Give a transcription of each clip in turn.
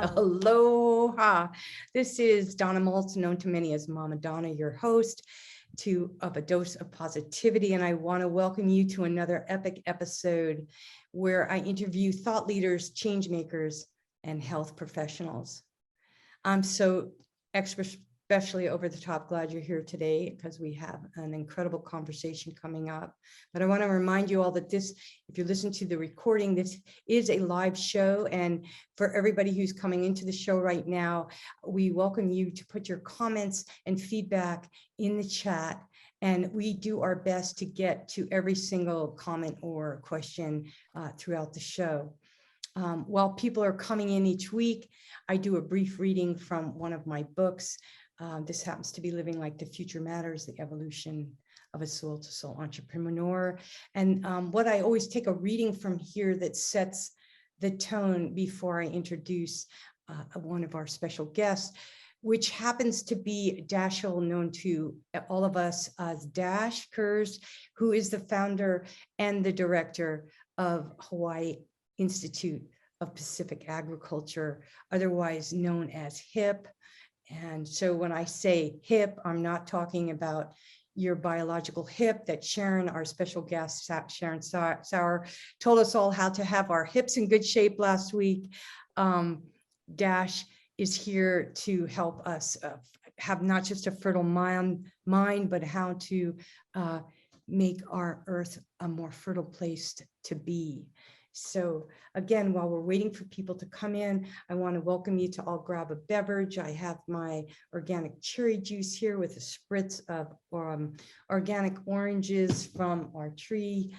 Aloha. This is Donna Moulton, known to many as Mama Donna, your host of A Dose of Positivity. And I want to welcome you to another epic episode where I interview thought leaders, change makers, and health professionals. I'm so especially over the top glad you're here today because we have an incredible conversation coming up. But I want to remind you all that this, if you listen to the recording, this is a live show. And for everybody who's coming into the show right now, we welcome you to put your comments and feedback in the chat. And we do our best to get to every single comment or question throughout the show. While people are coming in each week, I do a brief reading from one of my books. This happens to be Living Like the Future Matters, the Evolution of a Soul-to-Soul Entrepreneur. And what I always take a reading from here that sets the tone before I introduce one of our special guests, which happens to be Dashiell, known to all of us as Dash Kurz, who is the founder and the director of Hawai'i Institute of Pacific Agriculture, otherwise known as HIP. And so when I say hip, I'm not talking about your biological hip that Sharon, our special guest, Sharon Sauer, told us all how to have our hips in good shape last week. Dash is here to help us have not just a fertile mind, but how to make our earth a more fertile place to be. So again, while we're waiting for people to come in, I want to welcome you to all grab a beverage. I have my organic cherry juice here with a spritz of organic oranges from our trees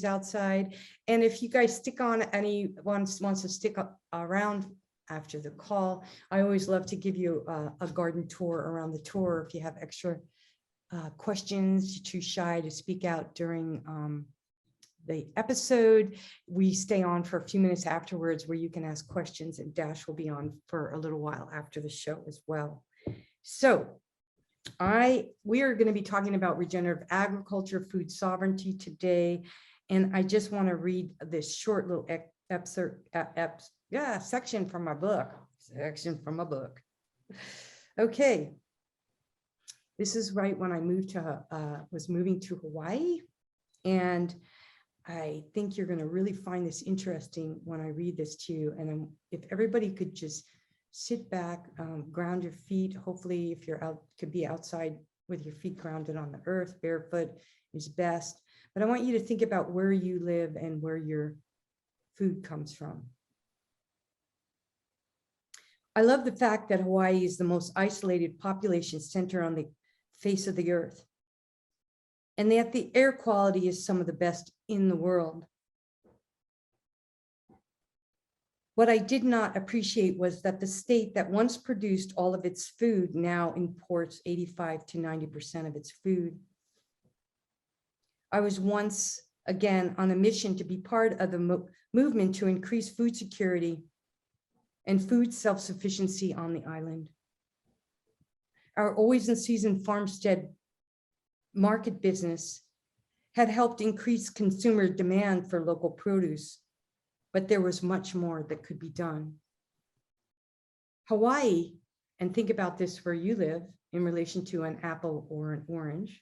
outside. And if you guys stick on, anyone wants to stick around after the call, I always love to give you a garden tour around the tour. If you have extra questions, you're too shy to speak out during the episode, we stay on for a few minutes afterwards where you can ask questions, and Dash will be on for a little while after the show as well. So we are going to be talking about regenerative agriculture, food sovereignty today. And I just want to read this short little section from my book. Okay. This is right when I was moving to Hawaii. And I think you're going to really find this interesting when I read this to you. And if everybody could just sit back, ground your feet. Hopefully, if you're out, could be outside with your feet grounded on the earth, barefoot is best. But I want you to think about where you live and where your food comes from. I love the fact that Hawaii is the most isolated population center on the face of the earth, and that the air quality is some of the best in the world. What I did not appreciate was that the state that once produced all of its food now imports 85 to 90% of its food. I was once again on a mission to be part of the movement to increase food security and food self-sufficiency on the island. Our always in season farmstead market business had helped increase consumer demand for local produce, but there was much more that could be done. Hawaii, and think about this where you live in relation to an apple or an orange,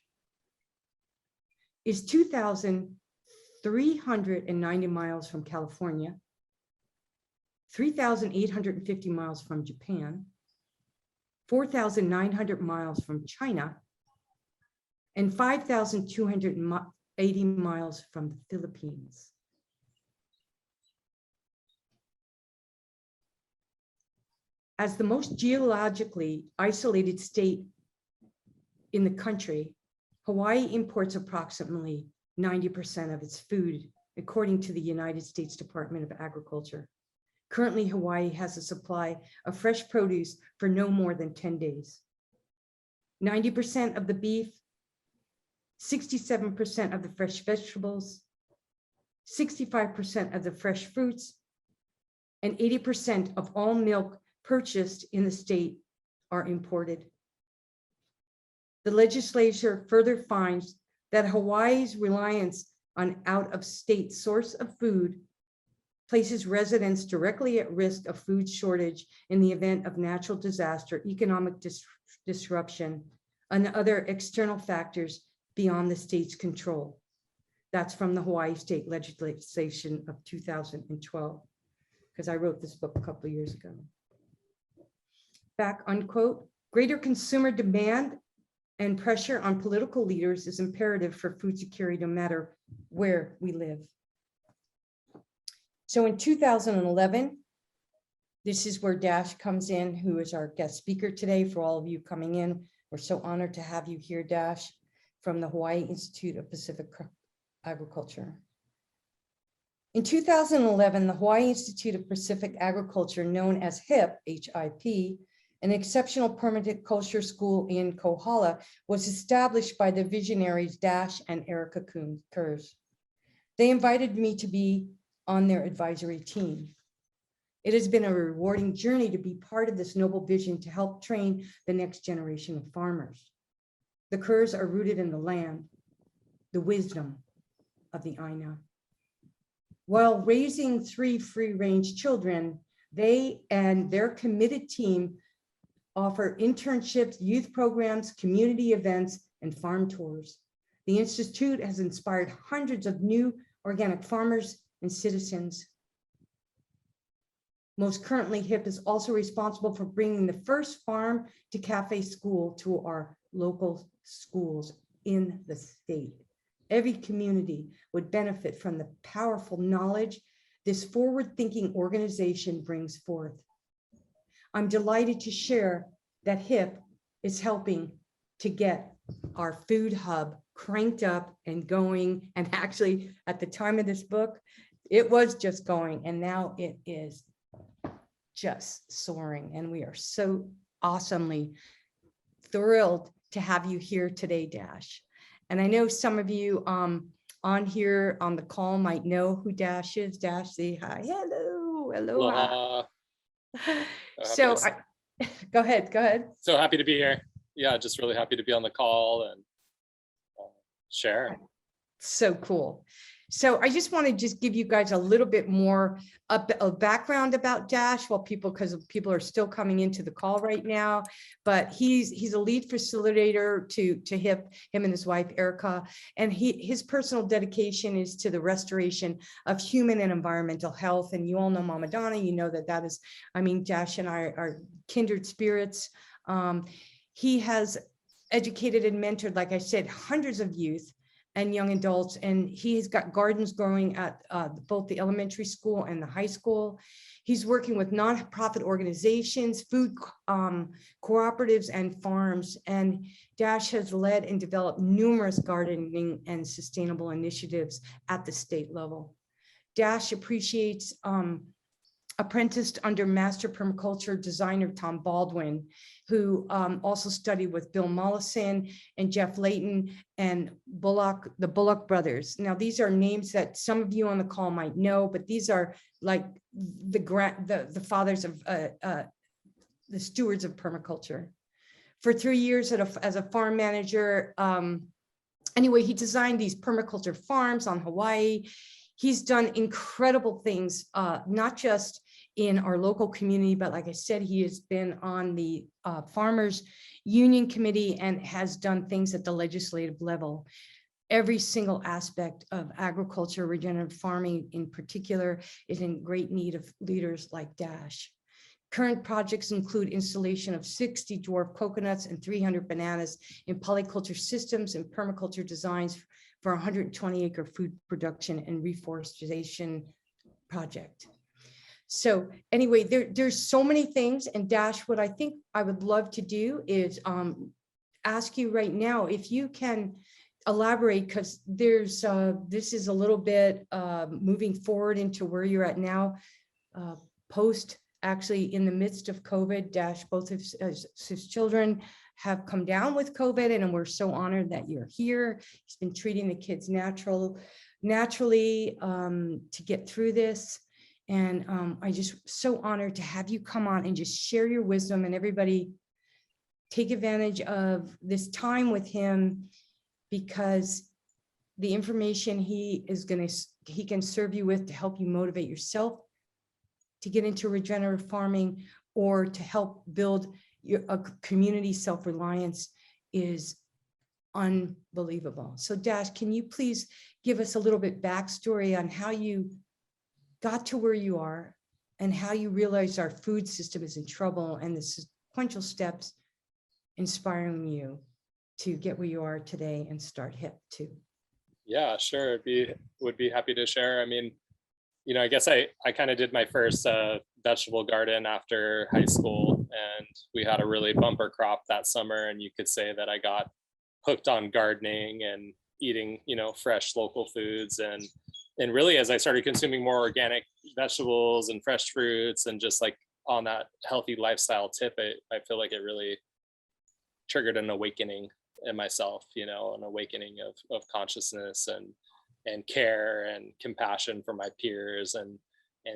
is 2,390 miles from California, 3,850 miles from Japan, 4,900 miles from China, and 5,280 miles from the Philippines. As the most geologically isolated state in the country, Hawaii imports approximately 90% of its food, according to the United States Department of Agriculture. Currently, Hawaii has a supply of fresh produce for no more than 10 days. 90% of the beef, 67% of the fresh vegetables, 65% of the fresh fruits, and 80% of all milk purchased in the state are imported. The legislature further finds that Hawaii's reliance on out-of-state source of food places residents directly at risk of food shortage in the event of natural disaster, economic disruption, and other external factors beyond the state's control. That's from the Hawaii state legislation of 2012, because I wrote this book a couple of years ago. Back unquote, greater consumer demand and pressure on political leaders is imperative for food security no matter where we live. So in 2011, this is where Dash comes in, who is our guest speaker today. For all of you coming in, we're so honored to have you here, Dash, from the Hawaii Institute of Pacific Agriculture. In 2011, the Hawaii Institute of Pacific Agriculture, known as HIP, H-I-P, an exceptional permaculture school in Kohala, was established by the visionaries Dash and Erica Kuhr. They invited me to be on their advisory team. It has been a rewarding journey to be part of this noble vision to help train the next generation of farmers. The Kuhrs are rooted in the land, the wisdom of the Aina. While raising 3 free-range children, they and their committed team offer internships, youth programs, community events, and farm tours. The Institute has inspired hundreds of new organic farmers and citizens. Most currently, HIP is also responsible for bringing the first farm to cafe school to our local schools in the state. Every community would benefit from the powerful knowledge this forward-thinking organization brings forth. I'm delighted to share that HIP is helping to get our food hub cranked up and going. And actually, at the time of this book, it was just going, and now it is just soaring. And we are so awesomely thrilled to have you here today, Dash. And I know some of you on here on the call might know who Dash is. Dash, say hi. Hello. Aloha. So go ahead. So happy to be here. Yeah, just really happy to be on the call and share. So cool. So I just want to just give you guys a little bit more a background about Dash, because people are still coming into the call right now. But he's a lead facilitator to HIP, him and his wife Erica, and his personal dedication is to the restoration of human and environmental health. And you all know Mama Donna. You know that is, I mean, Dash and I are kindred spirits. He has educated and mentored, like I said, hundreds of youth and young adults, and he has got gardens growing at both the elementary school and the high school. He's working with nonprofit organizations, food cooperatives, and farms. And Dash has led and developed numerous gardening and sustainable initiatives at the state level. Dash appreciates apprenticed under master permaculture designer Tom Baldwin, who also studied with Bill Mollison and Geoff Laton and Bullock, the Bullock brothers. Now, these are names that some of you on the call might know, but these are like the fathers of the stewards of permaculture. For 3 years as a farm manager, anyway, he designed these permaculture farms on Hawaii. He's done incredible things, not just in our local community, but like I said, he has been on the Farmers Union Committee and has done things at the legislative level. Every single aspect of agriculture, regenerative farming in particular, is in great need of leaders like Dash. Current projects include installation of 60 dwarf coconuts and 300 bananas in polyculture systems and permaculture designs for a 120-acre food production and reforestation project. So anyway, there's so many things. And Dash, what I think I would love to do is ask you right now if you can elaborate, because there's this is a little bit moving forward into where you're at now, post actually in the midst of COVID. Dash, both of his children have come down with COVID, and we're so honored that you're here. He's been treating the kids naturally to get through this. And I just so honored to have you come on and just share your wisdom, and everybody take advantage of this time with him, because the information he can serve you with to help you motivate yourself to get into regenerative farming or to help build a community self-reliance is unbelievable. So Dash, can you please give us a little bit backstory on how you got to where you are and how you realized our food system is in trouble and the sequential steps inspiring you to get where you are today and start HIP too? Yeah, sure. Would be happy to share. I mean, I guess I kind of did my first vegetable garden after high school, and we had a really bumper crop that summer. And you could say that I got hooked on gardening and eating, fresh local foods. And really, as I started consuming more organic vegetables and fresh fruits and just like on that healthy lifestyle tip, I feel like it really triggered an awakening in myself, an awakening of consciousness and care and compassion for my peers and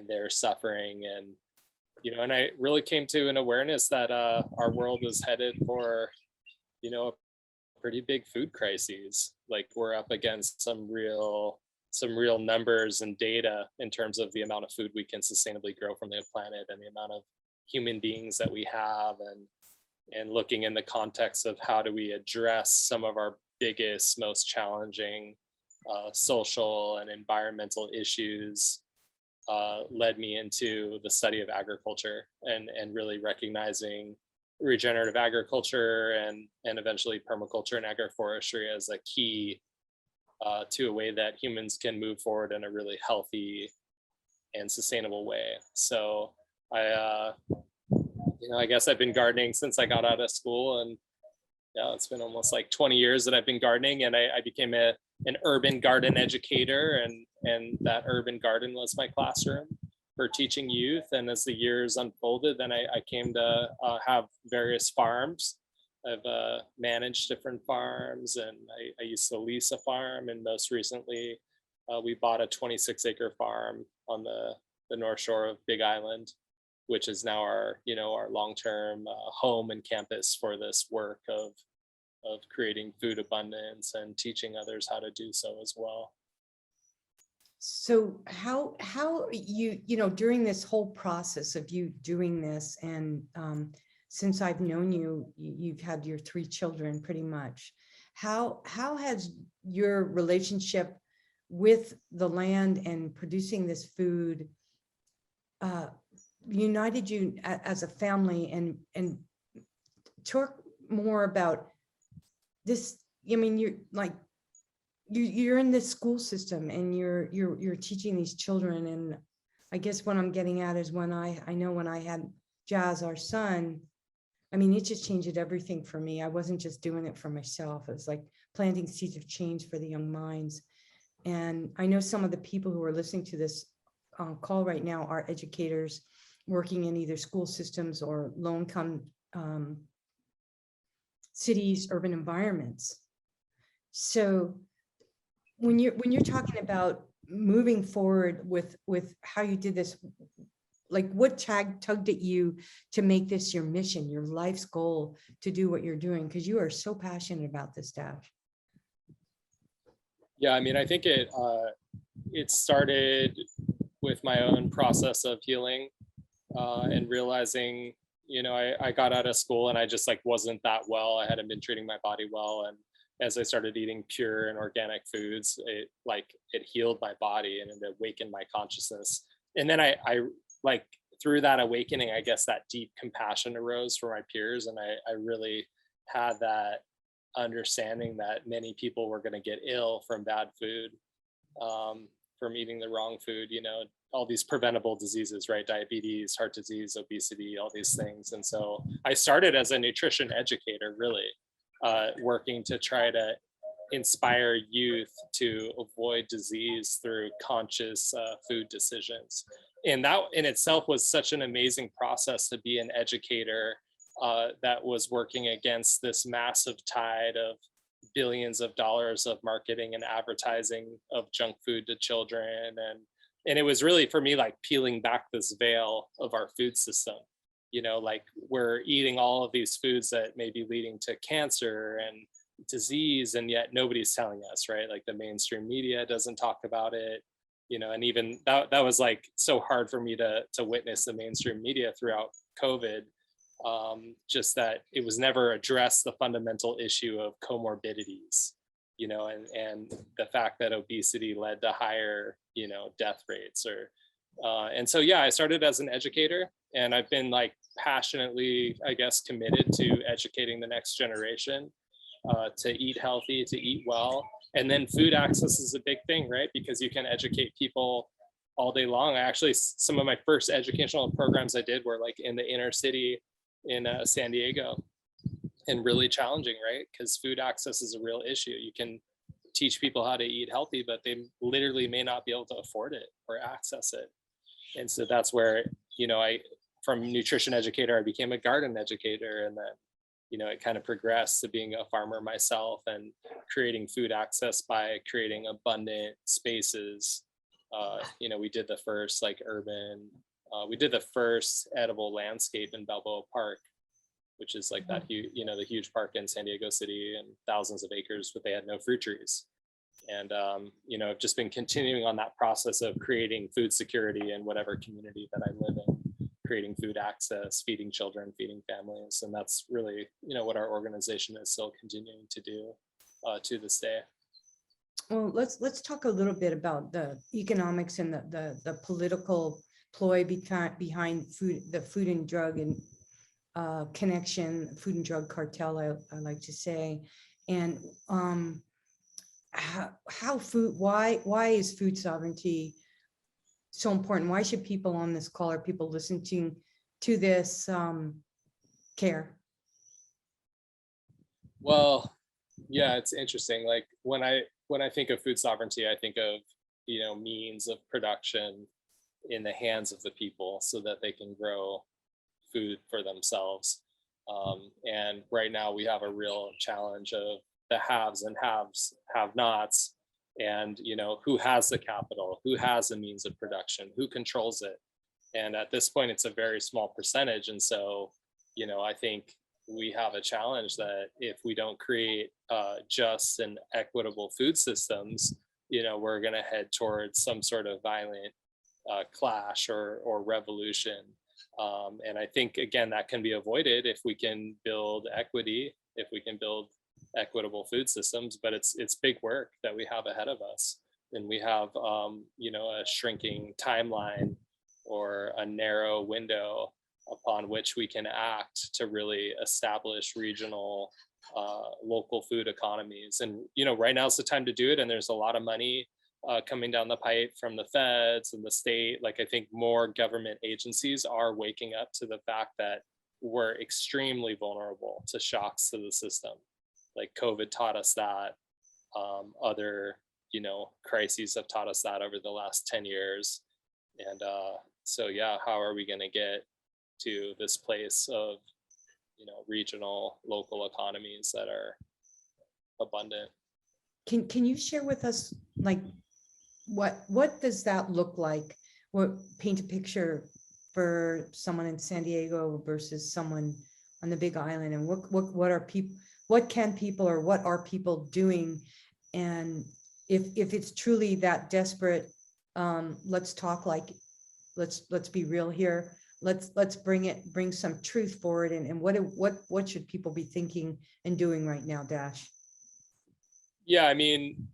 their suffering. And I really came to an awareness that our world is headed for, a pretty big food crises. Like we're up against some real numbers and data in terms of the amount of food we can sustainably grow from the planet and the amount of human beings that we have, and looking in the context of how do we address some of our biggest, most challenging social and environmental issues led me into the study of agriculture and really recognizing regenerative agriculture and eventually permaculture and agroforestry as a key to a way that humans can move forward in a really healthy and sustainable way. So I guess I've been gardening since I got out of school, and yeah, it's been almost like 20 years that I've been gardening, and I became an urban garden educator, and that urban garden was my classroom for teaching youth. And as the years unfolded, then I came to have various farms. I've managed different farms, and I used to lease a farm, and most recently we bought a 26-acre farm on the North Shore of Big Island, which is now our long-term home and campus for this work of creating food abundance and teaching others how to do so as well. So how you during this whole process of you doing this, and since I've known you, you've had your 3 children pretty much. How has your relationship with the land and producing this food united you as a family, and talk more about this? I mean, you're in this school system and you're teaching these children, and I guess what I'm getting at is when I know when I had Jazz, our son, I mean, it just changed everything for me. I wasn't just doing it for myself. It was like planting seeds of change for the young minds. And I know some of the people who are listening to this call right now are educators working in either school systems or low-income cities, urban environments. So when you're talking about moving forward with how you did this, like what tugged at you to make this your mission, your life's goal to do what you're doing? Because you are so passionate about this, Dash. Yeah, I mean, I think it started with my own process of healing and realizing, I got out of school and I just wasn't that well. I hadn't been treating my body well, and as I started eating pure and organic foods, it healed my body and it awakened my consciousness. And then I through that awakening, I guess that deep compassion arose for my peers, and I really had that understanding that many people were going to get ill from bad food, from eating the wrong food, all these preventable diseases, right? Diabetes, heart disease, obesity, all these things. And so I started as a nutrition educator, really working to try to inspire youth to avoid disease through conscious food decisions. And that in itself was such an amazing process, to be an educator that was working against this massive tide of billions of dollars of marketing and advertising of junk food to children. And it was really, for me, like peeling back this veil of our food system. We're eating all of these foods that may be leading to cancer and disease, and yet nobody's telling us, right? Like the mainstream media doesn't talk about it. and even that was like so hard for me to witness the mainstream media throughout COVID. Just that it was never addressed, the fundamental issue of comorbidities, and the fact that obesity led to higher, death rates and so, yeah, I started as an educator, and I've been like passionately, I guess, committed to educating the next generation to eat healthy, to eat well. And then food access is a big thing, right? Because you can educate people all day long. Some of my first educational programs I did were like in the inner city in San Diego, and really challenging, right? Because food access is a real issue. You can teach people how to eat healthy, but they literally may not be able to afford it or access it. And so that's where, from nutrition educator, I became a garden educator. And then, it kind of progressed to being a farmer myself and creating food access by creating abundant spaces. We did the first we did the first edible landscape in Balboa Park, which is like that huge, the huge park in San Diego City, and thousands of acres, but they had no fruit trees. And, I've just been continuing on that process of creating food security in whatever community that I live in, creating food access, feeding children, feeding families. And that's really, what our organization is still continuing to do to this day. Well, let's talk a little bit about the economics and the political ploy behind food, the food and drug and connection, food and drug cartel, I like to say. And how food, why is food sovereignty so important? Why should people on this call, or people listening to this, care? Well, yeah, it's interesting. Like when I think of food sovereignty, I think of, means of production in the hands of the people so that they can grow food for themselves. And right now we have a real challenge of the haves and have-nots, and who has the capital, who has the means of production, who controls it. And at this point, it's a very small percentage. And so, I think we have a challenge that if we don't create just and equitable food systems, we're going to head towards some sort of violent clash or revolution. And I think, again, that can be avoided if we can build equity, if we can build equitable food systems, but it's big work that we have ahead of us. And we have, a shrinking timeline or a narrow window upon which we can act to really establish regional, local food economies. And, right now is the time to do it. And there's a lot of money coming down the pipe from the feds and the state. Like, I think more government agencies are waking up to the fact that we're extremely vulnerable to shocks to the system. Like COVID taught us that, other, crises have taught us that over the last 10 years. And so, yeah, how are we going to get to this place of, regional, local economies that are abundant? Can you share with us, like, what does that look like? Paint a picture for someone in San Diego versus someone on the Big Island, and what are people, what can people, or what are people doing? And if it's truly that desperate, let's talk, like, let's be real here. Let's bring some truth forward. And what should people be thinking and doing right now, Dash? Yeah, I mean,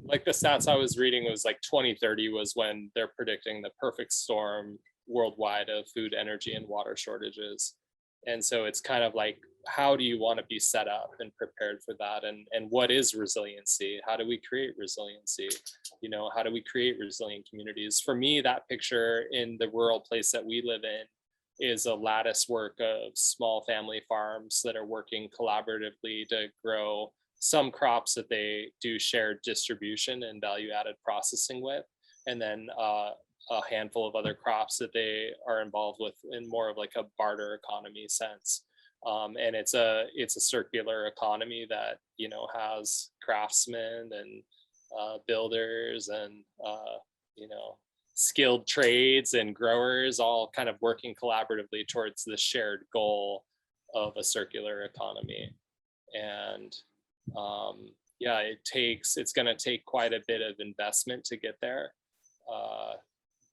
like the stats I was reading was like 2030 was when they're predicting the perfect storm worldwide of food, energy, and water shortages. And so it's kind of like, how do you want to be set up and prepared for that? And what is resiliency? How do we create resiliency? How do we create resilient communities? For me, that picture in the rural place that we live in is a lattice work of small family farms that are working collaboratively to grow some crops that they do shared distribution and value added processing with, and then a handful of other crops that they are involved with in more of like a barter economy sense. And it's a circular economy that, has craftsmen and builders and, skilled trades and growers all kind of working collaboratively towards the shared goal of a circular economy. And it's going to take quite a bit of investment to get there.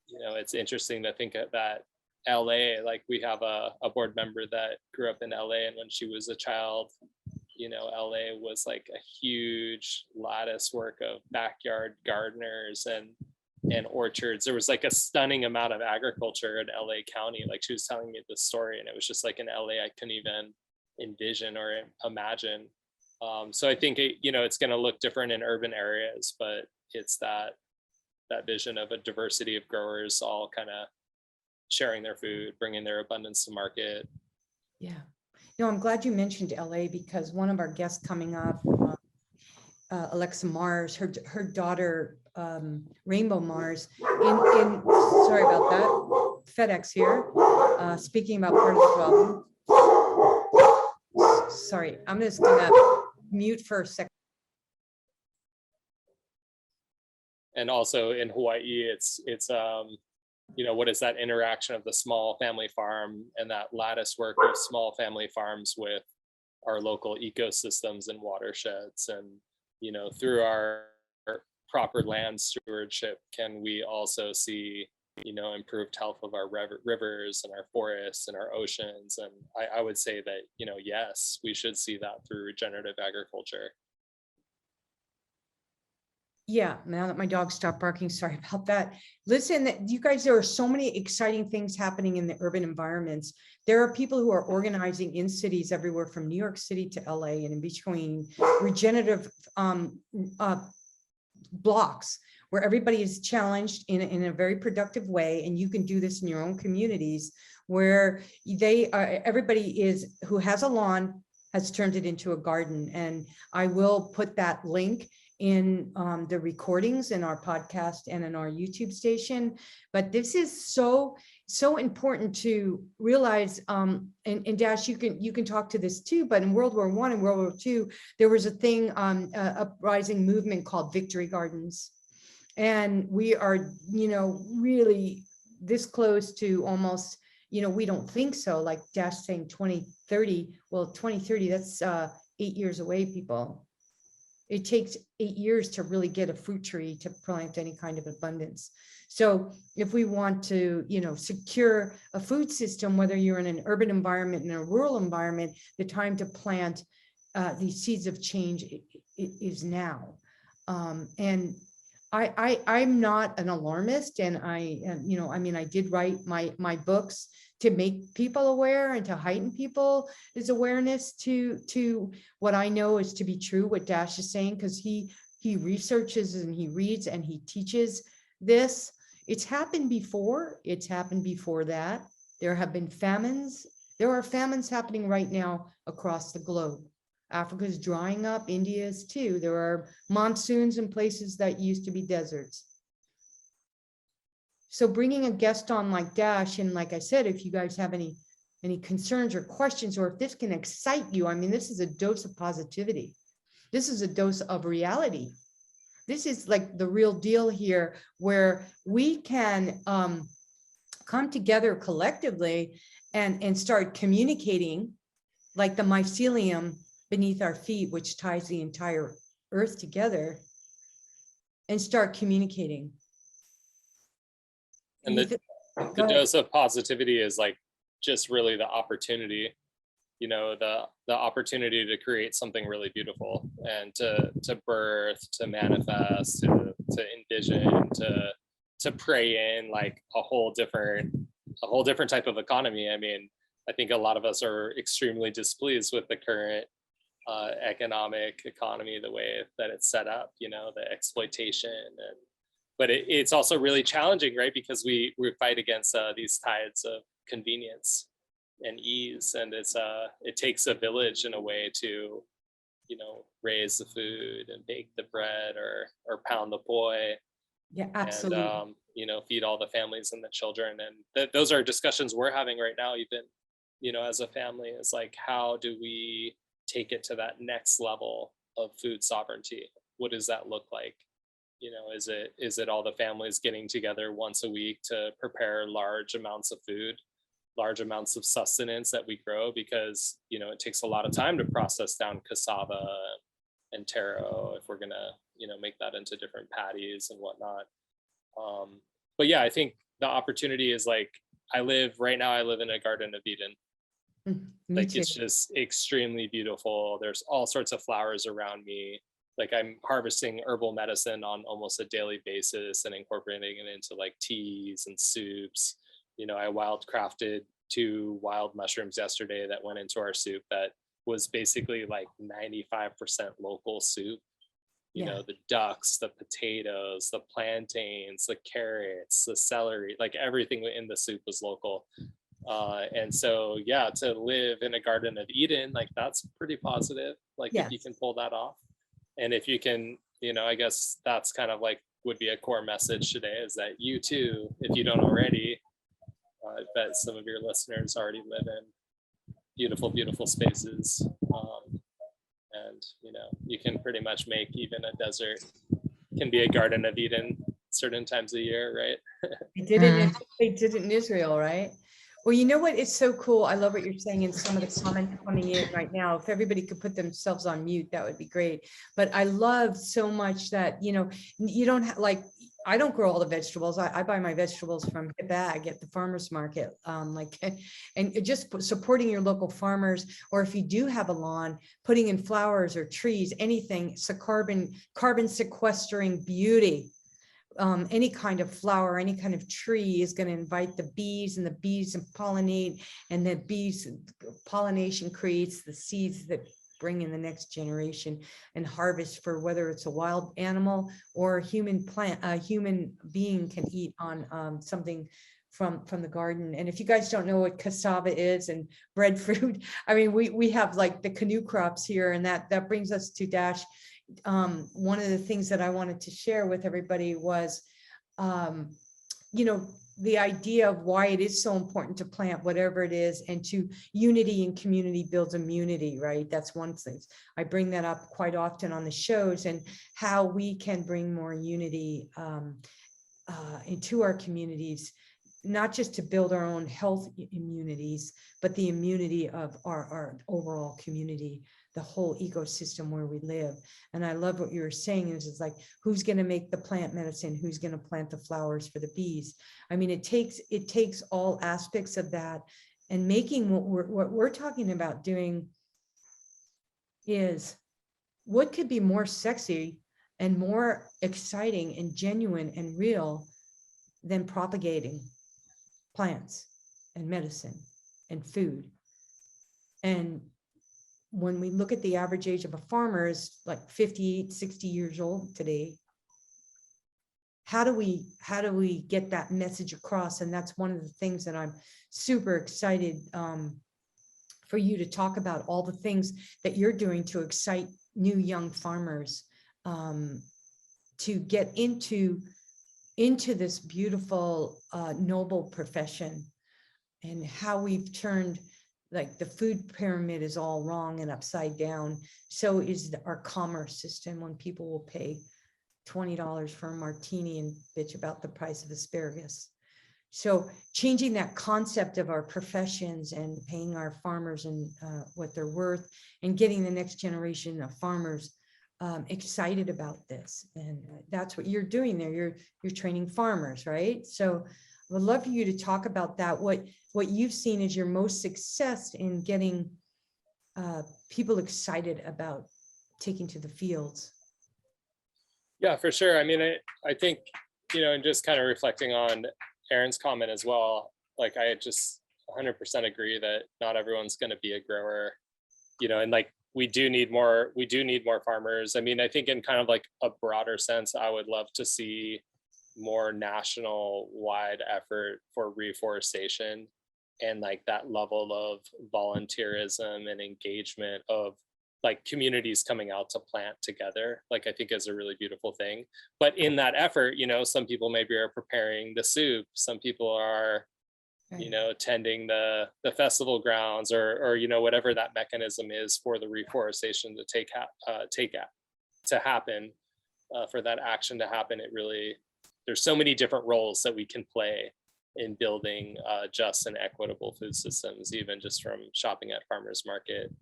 you know, it's interesting to think of that LA, like we have a board member that grew up in LA, and when she was a child, you know, LA was like a huge lattice work of backyard gardeners and orchards. There was like a stunning amount of agriculture in LA County. Like she was telling me this story, and it was just like in LA I couldn't even envision or imagine. So I think you know, it's going to look different in urban areas, but it's that vision of a diversity of growers all kind of sharing their food, bringing their abundance to market. Yeah. No, I'm glad you mentioned LA, because one of our guests coming up, Alexa Mars, her daughter, Rainbow Mars, in sorry about that, FedEx here, speaking about part of the problem. Sorry, I'm just gonna mute for a second. And also in Hawaii, it's you know, what is that interaction of the small family farm and that lattice work of small family farms with our local ecosystems and watersheds, and you know, through our proper land stewardship, can we also see, you know, improved health of our rivers and our forests and our oceans? And I would say that, you know, yes, we should see that through regenerative agriculture. Yeah, now that my dog stopped barking, sorry about that. Listen, you guys, there are so many exciting things happening in the urban environments. There are people who are organizing in cities everywhere from New York City to LA and in between, regenerative blocks where everybody is challenged in a very productive way. And you can do this in your own communities where they are, everybody is, who has a lawn has turned it into a garden. And I will put that link in the recordings in our podcast and in our YouTube station. But this is so important to realize, and Dash, you can talk to this too, but in World War I and World War II, there was a thing, uprising movement called Victory Gardens. And we are, you know, really this close to almost, you know, we don't think so, like Dash saying 2030. Well, 2030, that's 8 years away, people. It takes 8 years to really get a fruit tree to plant any kind of abundance. So if we want to, you know, secure a food system, whether you're in an urban environment, in a rural environment, the time to plant these seeds of change is now. And I'm not an alarmist, and you know, I mean, I did write my books to make people aware and to heighten people's awareness to what I know is to be true, what Dash is saying, because he researches and he reads and he teaches this. It's happened before. It's happened before that. There have been famines. There are famines happening right now across the globe. Africa's drying up, India's too. There are monsoons in places that used to be deserts. So bringing a guest on like Dash, and like I said, if you guys have any concerns or questions, or if this can excite you, I mean, this is a dose of positivity. This is a dose of reality. This is like the real deal here, where we can come together collectively and start communicating like the mycelium beneath our feet, which ties the entire earth together, and start communicating. And the dose of positivity is like just really the opportunity, you know, the opportunity to create something really beautiful, and to birth, to manifest, to envision, to pray in like a whole different type of economy. I mean, I think a lot of us are extremely displeased with the current economic economy, the way that it's set up, you know, the exploitation. But it's also really challenging, right? Because we fight against these tides of convenience and ease, and it takes a village in a way to, you know, raise the food and bake the bread or pound the poi. Yeah, absolutely. And you know, feed all the families and the children. And those are discussions we're having right now, even, you know, as a family, is like, how do we take it to that next level of food sovereignty? What does that look like? You know, is it all the families getting together once a week to prepare large amounts of food, large amounts of sustenance that we grow? Because, you know, it takes a lot of time to process down cassava and taro if we're gonna, you know, make that into different patties and whatnot. But yeah, I think the opportunity is like, I live in a Garden of Eden. Me Like too. it's just extremely beautiful. There's all sorts of flowers around me. Like I'm harvesting herbal medicine on almost a daily basis and incorporating it into like teas and soups. You know, I wildcrafted 2 wild mushrooms yesterday that went into our soup that was basically like 95% local soup. You Yeah. know, the ducks, the potatoes, the plantains, the carrots, the celery, like everything in the soup was local. And so, yeah, to live in a Garden of Eden, like that's pretty positive. Like if you Yes. can pull that off, and if you can, you know, I guess that's kind of like would be a core message today is that you too, if you don't already, I bet some of your listeners already live in beautiful, beautiful spaces. And, you know, you can pretty much make even a desert can be a Garden of Eden certain times of year, right? They did it in Israel, right? Well, you know what? It's so cool. I love what you're saying in some of the comments coming in right now. If everybody could put themselves on mute, that would be great. But I love so much that, you know, you don't have like, I don't grow all the vegetables. I buy my vegetables from a bag at the farmer's market. And just supporting your local farmers, or if you do have a lawn, putting in flowers or trees, anything, so carbon sequestering beauty. Any kind of flower, any kind of tree is going to invite the bees, and the bees pollinate, and the bees pollination creates the seeds that bring in the next generation and harvest for whether it's a wild animal or a human plant, a human being can eat on something from the garden. And if you guys don't know what cassava is and breadfruit, I mean, we have like the canoe crops here, and that brings us to Dash. One of the things that I wanted to share with everybody was, you know, the idea of why it is so important to plant whatever it is, and to unity and community builds immunity, right? That's one thing. I bring that up quite often on the shows, and how we can bring more unity into our communities, not just to build our own health immunities, but the immunity of our overall community, the whole ecosystem where we live. And I love what you were saying is it's like, who's going to make the plant medicine? Who's going to plant the flowers for the bees? I mean, it takes all aspects of that, and making what we're talking about doing is, what could be more sexy and more exciting and genuine and real than propagating plants and medicine and food? And when we look at the average age of a farmer is like 58, 60 years old today, how do we get that message across? And that's one of the things that I'm super excited for you to talk about, all the things that you're doing to excite new young farmers to get into this beautiful, noble profession, and how we've turned, like, the food pyramid is all wrong and upside down. So is our commerce system, when people will pay $20 for a martini and bitch about the price of asparagus. So changing that concept of our professions and paying our farmers and what they're worth, and getting the next generation of farmers excited about this. And that's what you're doing there. You're training farmers, right? So I would love for you to talk about that. What you've seen is your most success in getting people excited about taking to the fields. Yeah, for sure. I mean, I think, you know, and just kind of reflecting on Aaron's comment as well, like I just 100% agree that not everyone's going to be a grower, you know, and like we do need more farmers. I mean, I think in kind of like a broader sense, I would love to see more national wide effort for reforestation, and like that level of volunteerism and engagement of like communities coming out to plant together, like I think is a really beautiful thing. But in that effort, you know, some people maybe are preparing the soup, some people are, you know, tending the festival grounds, or you know, whatever that mechanism is for the reforestation to happen, for that action to happen. It really, there's so many different roles that we can play in building just and equitable food systems, even just from shopping at farmers market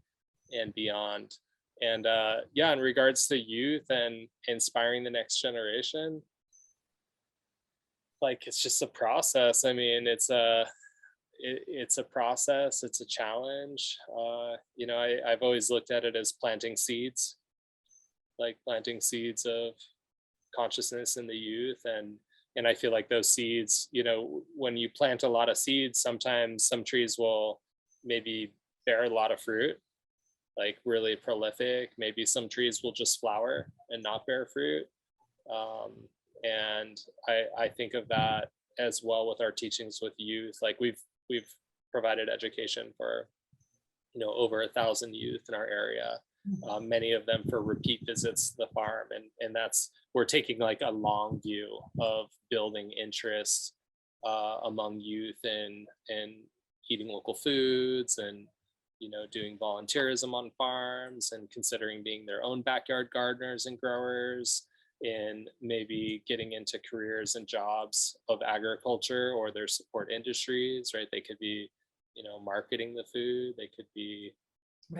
and beyond. And yeah, in regards to youth and inspiring the next generation, like, it's just a process. I mean, it's a process, it's a challenge. You know, I've always looked at it as planting seeds, like planting seeds of consciousness in the youth. And I feel like those seeds, you know, when you plant a lot of seeds, sometimes some trees will maybe bear a lot of fruit, like really prolific. Maybe some trees will just flower and not bear fruit. And I think of that as well with our teachings with youth. Like we've provided education for, you know, over 1,000 youth in our area, many of them for repeat visits to the farm. And that's, we're taking like a long view of building interest among youth in eating local foods, and, you know, doing volunteerism on farms, and considering being their own backyard gardeners and growers, and maybe getting into careers and jobs of agriculture or their support industries, right? They could be, you know, marketing the food, they could be,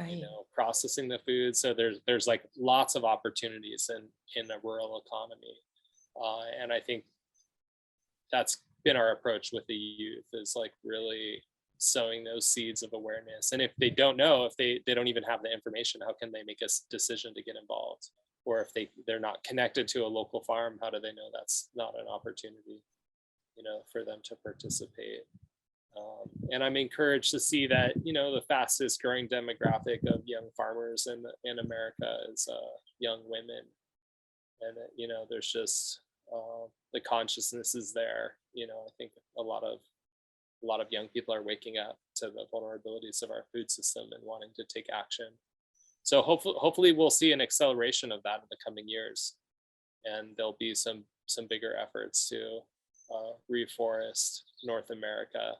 you know, processing the food. So there's like lots of opportunities in a rural economy. And I think that's been our approach with the youth, is like really sowing those seeds of awareness. And if they don't know, if they don't even have the information, how can they make a decision to get involved? Or if they're not connected to a local farm, how do they know that's not an opportunity, you know, for them to participate? And I'm encouraged to see that, you know, the fastest growing demographic of young farmers in America is young women. And, you know, there's just the consciousness is there. You know, I think a lot of young people are waking up to the vulnerabilities of our food system and wanting to take action. So hopefully we'll see an acceleration of that in the coming years, and there'll be some bigger efforts to reforest North America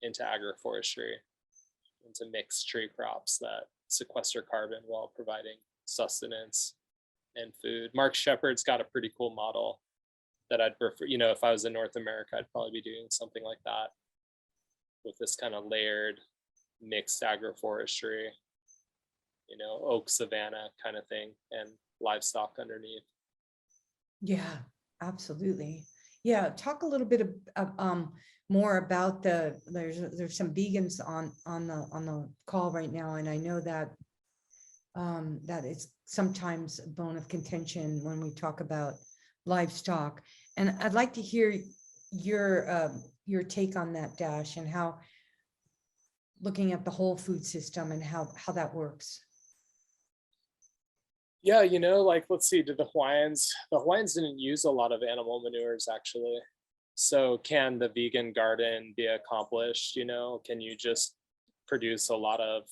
into agroforestry, into mixed tree crops that sequester carbon while providing sustenance and food. Mark Shepard's got a pretty cool model that I'd prefer, you know, if I was in North America, I'd probably be doing something like that, with this kind of layered mixed agroforestry, you know, oak savanna kind of thing, and livestock underneath. Yeah, absolutely. Yeah, talk a little bit more about there's some vegans on the call right now, and I know that that is sometimes a bone of contention when we talk about livestock, and I'd like to hear your take on that, Dash, and how looking at the whole food system and how that works. Yeah, you know, like, let's see, the Hawaiians didn't use a lot of animal manures, actually. So can the vegan garden be accomplished? You know, can you just produce a lot of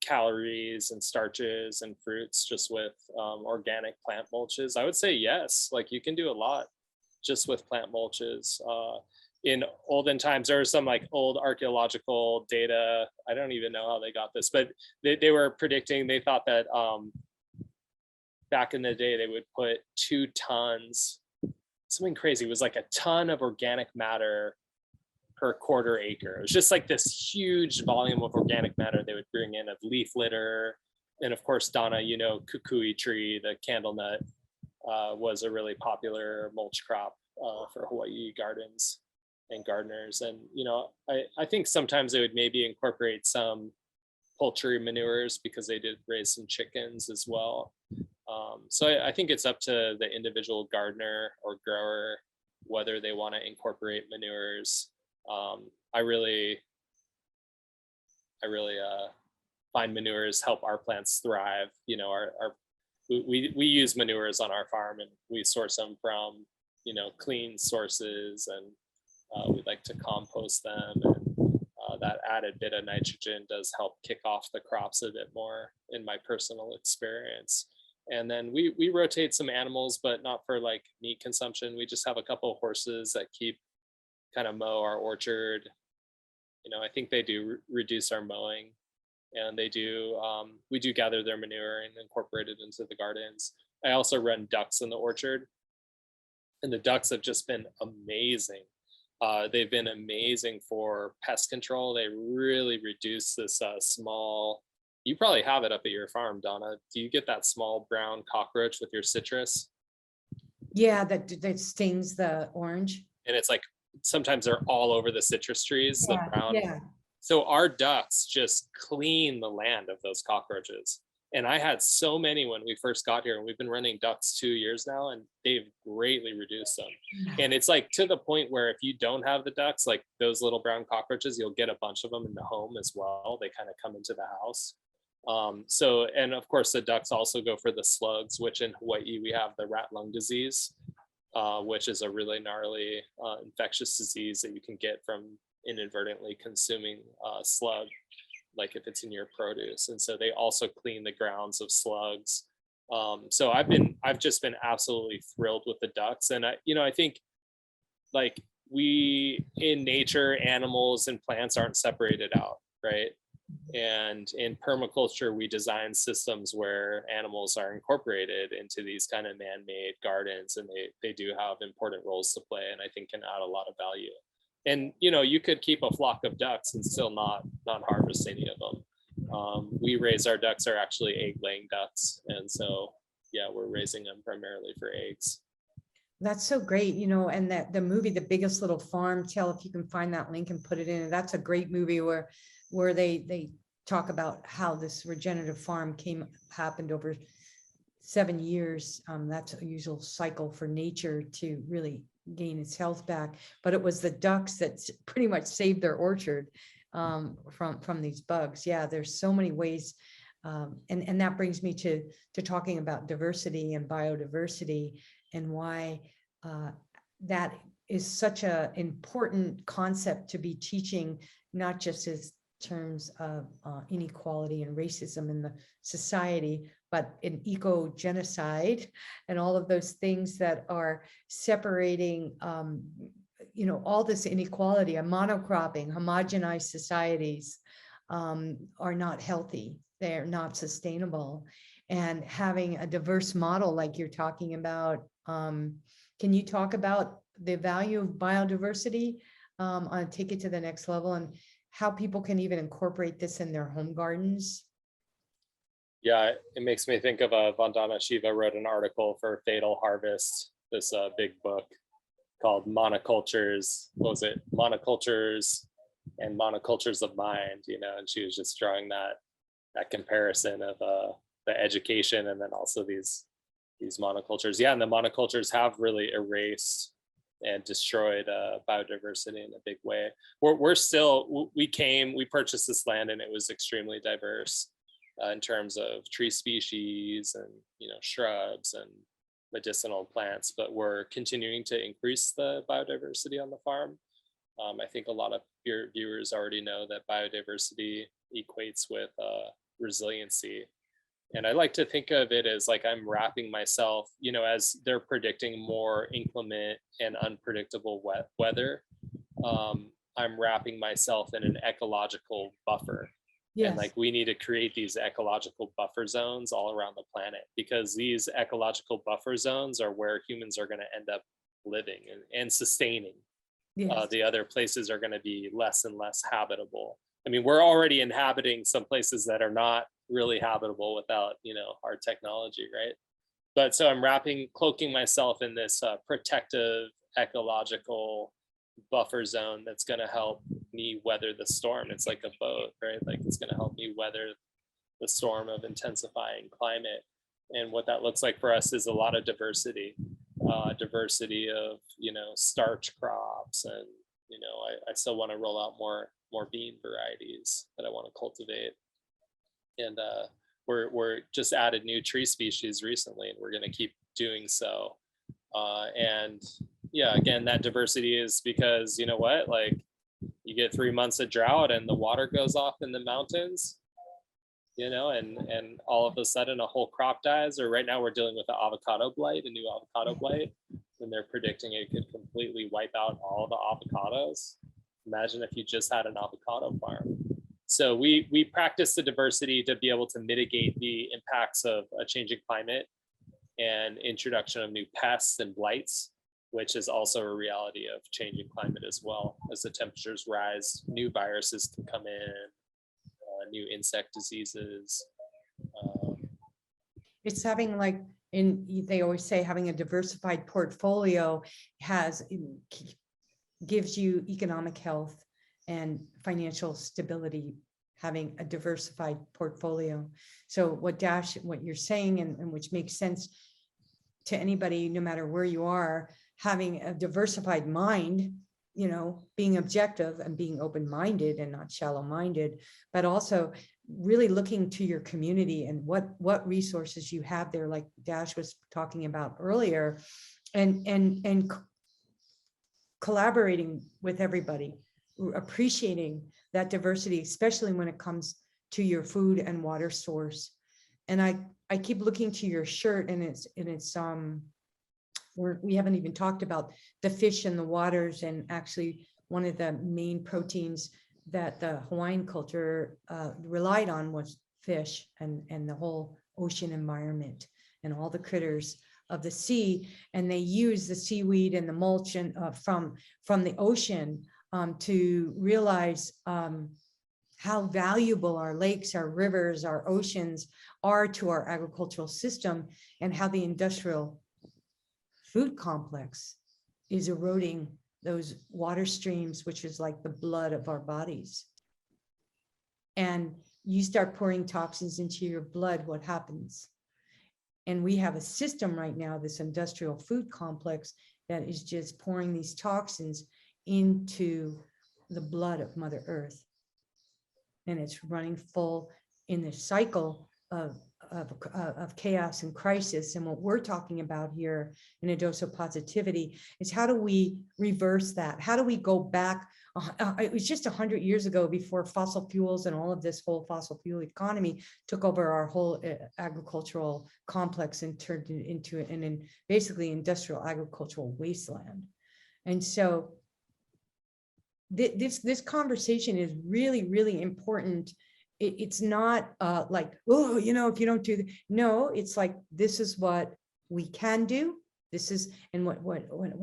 calories and starches and fruits just with organic plant mulches? I would say yes. Like, you can do a lot just with plant mulches. In olden times, there was some like old archaeological data. I don't even know how they got this, but they were predicting, they thought that back in the day, they would put 2 tons, something crazy, it was like a ton of organic matter per quarter acre. It was just like this huge volume of organic matter they would bring in, of leaf litter. And of course, Donna, you know, kukui tree, the candle nut, was a really popular mulch crop for Hawaii gardens and gardeners. And, you know, I think sometimes they would maybe incorporate some poultry manures because they did raise some chickens as well. So I think it's up to the individual gardener or grower whether they want to incorporate manures. I really find manures help our plants thrive. You know, we use manures on our farm, and we source them from, you know, clean sources, and we like to compost them, and that added bit of nitrogen does help kick off the crops a bit more, in my personal experience. And then we rotate some animals, but not for like meat consumption. We just have a couple of horses that kind of mow our orchard. You know, I think they do reduce our mowing, and we do gather their manure and incorporate it into the gardens. I also run ducks in the orchard, and the ducks have just been amazing. They've been amazing for pest control. They really reduce this small, you probably have it up at your farm, Donna. Do you get that small brown cockroach with your citrus? Yeah, that stings the orange. and it's like sometimes they're all over the citrus trees, the brown. Yeah. So our ducks just clean the land of those cockroaches. And I had so many when we first got here, and we've been running ducks 2 years now, and they've greatly reduced them. And it's like to the point where if you don't have the ducks, like those little brown cockroaches, you'll get a bunch of them in the home as well. They kind of come into the house. So, and of course the ducks also go for the slugs, which in Hawaii, we have the rat lung disease, which is a really gnarly infectious disease that you can get from inadvertently consuming slug, like if it's in your produce. And so they also clean the grounds of slugs. So I've just been absolutely thrilled with the ducks. And I think like we in nature, animals and plants aren't separated out, right? And in permaculture, we design systems where animals are incorporated into these kind of man-made gardens, and they do have important roles to play, and I think can add a lot of value. And you could keep a flock of ducks and still not harvest any of them. We raise our ducks are actually egg-laying ducks, and so yeah, we're raising them primarily for eggs. That's so great, and that the movie, The Biggest Little Farm, Tell if you can find that link and put it in. That's a great movie where they talk about how this regenerative farm happened over 7 years. That's a usual cycle for nature to really gain its health back. But it was the ducks that pretty much saved their orchard from these bugs. Yeah, there's so many ways. And that brings me to talking about diversity and biodiversity, and why that is such an important concept to be teaching, not just as terms of inequality and racism in the society, but in eco-genocide and all of those things that are separating, all this inequality, and monocropping, homogenized societies are not healthy. They're not sustainable. And having a diverse model like you're talking about, can you talk about the value of biodiversity, take it to the next level, and how people can even incorporate this in their home gardens? Yeah, it makes me think of Vandana Shiva wrote an article for Fatal Harvest, this big book called Monocultures. What was it? Monocultures and Monocultures of Mind, and she was just drawing that comparison of the education and then also these monocultures. Yeah, and the monocultures have really erased and destroyed biodiversity in a big way. We purchased this land and it was extremely diverse in terms of tree species and shrubs and medicinal plants, but we're continuing to increase the biodiversity on the farm. I think a lot of your viewers already know that biodiversity equates with resiliency. And I like to think of it as like I'm wrapping myself, as they're predicting more inclement and unpredictable weather. I'm wrapping myself in an ecological buffer. Yes. And like we need to create these ecological buffer zones all around the planet, because these ecological buffer zones are where humans are going to end up living and sustaining. Yes. The other places are going to be less and less habitable. I mean, we're already inhabiting some places that are not really habitable without, our technology, right? But so I'm cloaking myself in this protective ecological buffer zone that's going to help me weather the storm. It's like a boat, right? Like it's going to help me weather the storm of intensifying climate. And what that looks like for us is a lot of diversity of, starch crops. And, I still want to roll out more bean varieties that I want to cultivate. And we're just added new tree species recently, and we're going to keep doing so. And yeah, again, that diversity is because like you get 3 months of drought and the water goes off in the mountains, and all of a sudden a whole crop dies. Or right now we're dealing with the avocado blight, a new avocado blight, and they're predicting it could completely wipe out all the avocados. Imagine if you just had an avocado farm. So we practice the diversity to be able to mitigate the impacts of a changing climate and introduction of new pests and blights, which is also a reality of changing climate as well. As the temperatures rise, new viruses can come in, new insect diseases. It's having they always say having a diversified portfolio gives you economic health and financial stability, having a diversified portfolio. So what you're saying, and which makes sense to anybody, no matter where you are, having a diversified mind, you know, being objective and being open-minded and not shallow-minded, but also really looking to your community and what resources you have there, like Dash was talking about earlier, and collaborating with everybody, appreciating that diversity, especially when it comes to your food and water source. And I keep looking to your shirt, and we haven't even talked about the fish in the waters, and actually one of the main proteins that the Hawaiian culture relied on was fish, and the whole ocean environment and all the critters of the sea. And they use the seaweed and the mulch and from the ocean to realize how valuable our lakes, our rivers, our oceans are to our agricultural system, and how the industrial food complex is eroding those water streams, which is like the blood of our bodies. And you start pouring toxins into your blood, what happens? And we have a system right now, this industrial food complex, that is just pouring these toxins into the blood of Mother Earth. And it's running full in this cycle of chaos and crisis. And what we're talking about here in A Dose of Positivity is, how do we reverse that? How do we go back? It was just 100 years ago, before fossil fuels and all of this whole fossil fuel economy took over our whole agricultural complex and turned it into an basically industrial agricultural wasteland. And so this conversation is really, really important. It's not like, oh, you know, if you don't do that. No, it's like, this is what we can do. This is, and what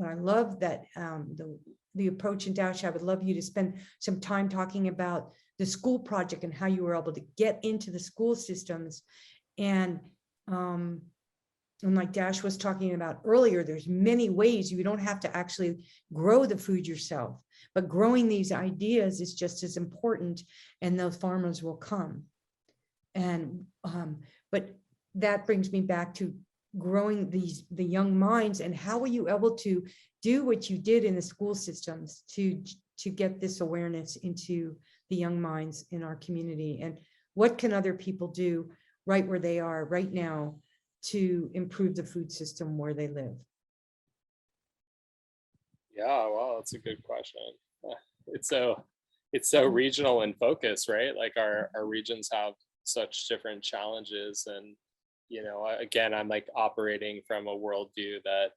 I love that the approach in Dash, I would love you to spend some time talking about the school project and how you were able to get into the school systems. And like Dash was talking about earlier, there's many ways. You don't have to actually grow the food yourself, but growing these ideas is just as important, and those farmers will come. And but that brings me back to growing the young minds, and how were you able to do what you did in the school systems to get this awareness into the young minds in our community? And what can other people do right where they are right now to improve the food system where they live? Yeah, well, that's a good question. It's so regional in focus, right? Like our regions have such different challenges, and you know, again, I'm like operating from a worldview that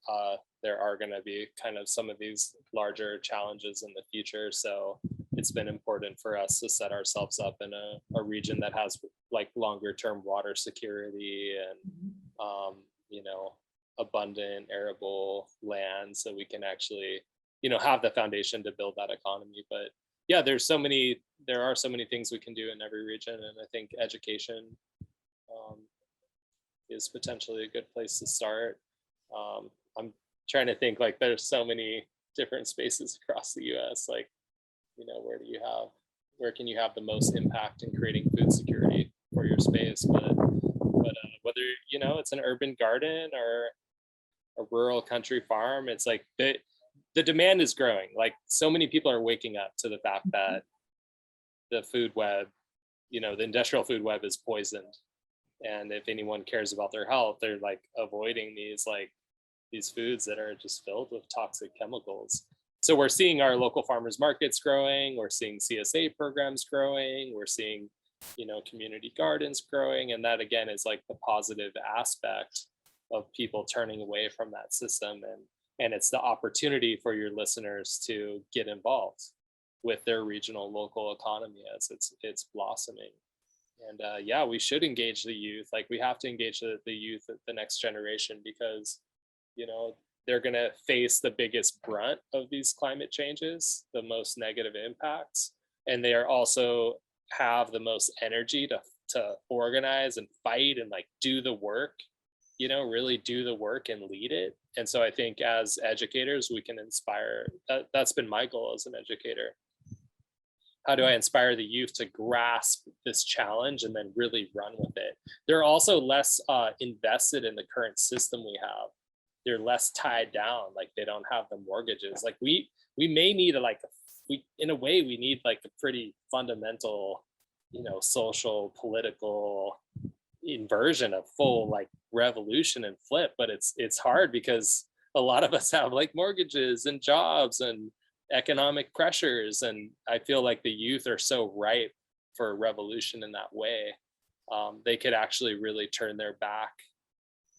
there are going to be kind of some of these larger challenges in the future. So it's been important for us to set ourselves up in a region that has like longer term water security and you know, abundant arable land, so we can actually, you know, have the foundation to build that economy. But yeah, there are so many things we can do in every region, and I think education is potentially a good place to start. I'm trying to think, like, there's so many different spaces across the US, like, you know, where can you have the most impact in creating food security for your space? But whether, you know, it's an urban garden or a rural country farm, it's like the demand is growing. Like, so many people are waking up to the fact that the food web, you know, the industrial food web is poisoned. And if anyone cares about their health, they're like avoiding these foods that are just filled with toxic chemicals. So we're seeing our local farmers markets growing, we're seeing CSA programs growing, we're seeing, you know, community gardens growing. And that again is like the positive aspect of people turning away from that system. And it's the opportunity for your listeners to get involved with their regional local economy as it's blossoming. And yeah, we should engage the youth. Like, we have to engage the youth, the next generation, because, you know, they're going to face the biggest brunt of these climate changes, the most negative impacts, and they are also have the most energy to organize and fight and like do the work really do the work and lead it. And so I think as educators, we can inspire. That's been my goal as an educator. How do I inspire the youth to grasp this challenge and then really run with it? They're also less invested in the current system we have. They're less tied down, like they don't have the mortgages. Like we may need in a way we need like a pretty fundamental, social, political inversion, of full like revolution and flip. But it's hard because a lot of us have like mortgages and jobs and economic pressures, and I feel like the youth are so ripe for a revolution in that way. They could actually really turn their back,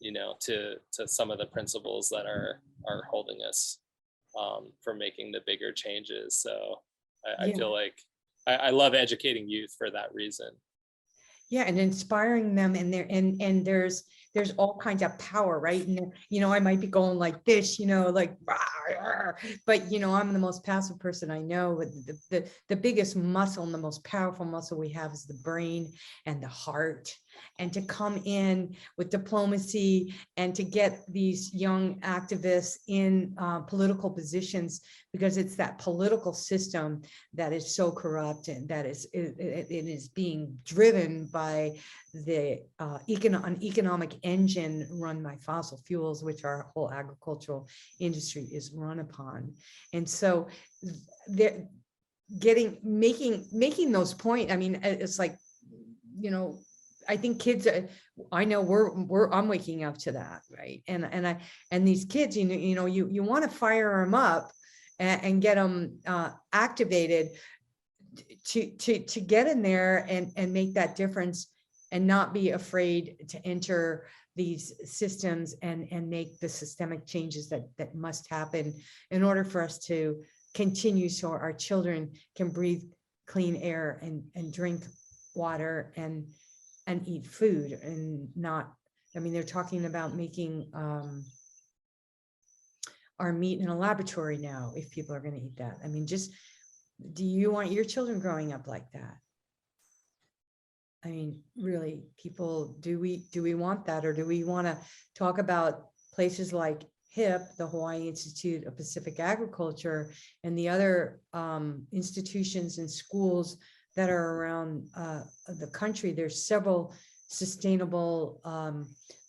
to some of the principles that are holding us from making the bigger changes. So I feel like I love educating youth for that reason. Yeah, and inspiring them, and there's all kinds of power, right? And I might be going like this, like, but I'm the most passive person I know. The biggest muscle and the most powerful muscle we have is the brain and the heart. And to come in with diplomacy and to get these young activists in political positions, because it's that political system that is so corrupt, and that it is being driven by the economic engine run by fossil fuels, which our whole agricultural industry is run upon. And so they're making those points. I mean, it's like, I think kids, I know I'm waking up to that, right? And these kids, you want to fire them up and get them activated to get in there and make that difference, and not be afraid to enter these systems and make the systemic changes that must happen in order for us to continue, so our children can breathe clean air and drink water and eat food, and not, they're talking about making our meat in a laboratory now, if people are going to eat that. Just, do you want your children growing up like that? Really, people, do we want that? Or do we want to talk about places like HIP, the Hawaii Institute of Pacific Agriculture, and the other institutions and schools that are around the country? There's several sustainable